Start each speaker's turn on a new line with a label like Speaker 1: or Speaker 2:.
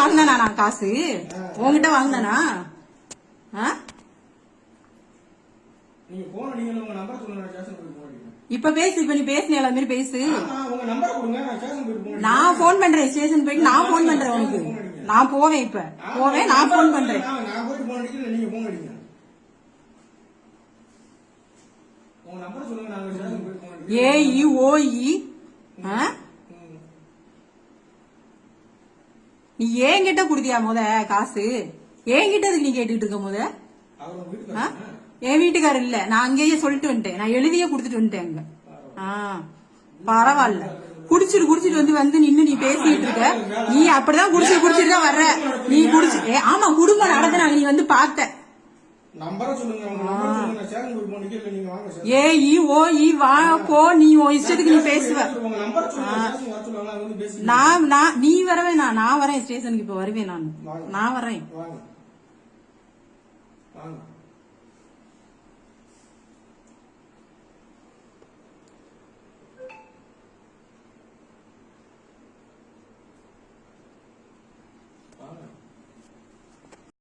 Speaker 1: வாங்கினா நான் காசு உங்ககிட்ட வாங்கினா இப்ப பேசு. இப்ப நீ பேசுன எல்லா மாதிரி பேசு. நான் போன் பண்றேன் ஸ்டேஷன் போயிட்டு நான் போன் பண்றேன் உனக்கு. நான் போவேன் இப்ப போவேன். நான் போன் பண்றேன். ஏஇஓஇ நீ ஏங்கிட்ட குடுத்தியா முத காசு? ஏங்கிட்ட அதுக்கு நீ கேட்டுட்டு இருக்க முத? என் வீட்டுக்காரர் இல்ல, நான் அங்கேயே சொல்லிட்டு வந்துட்டேன். நான் எழுதியே குடுத்துட்டு வந்துட்டேன் அங்க. பரவாயில்ல. குடிச்சிட்டு வந்து நின்னு நீ பேசிட்டு இருக்க. நீ அப்படிதான் குடிச்சிட்டு தான் வர்ற. நீ குடிச்சு ஆமா குடும்பம் நடத்தினாங்க. நீ வந்து பார்த்த ஏஇஓஇ வா போ. நீ இஷ்டத்துக்கு நீ பேசுவ. நீ வரவே நான் வரேன் ஸ்டேஷனுக்கு. இப்ப வருவேன் நான் வரேன்.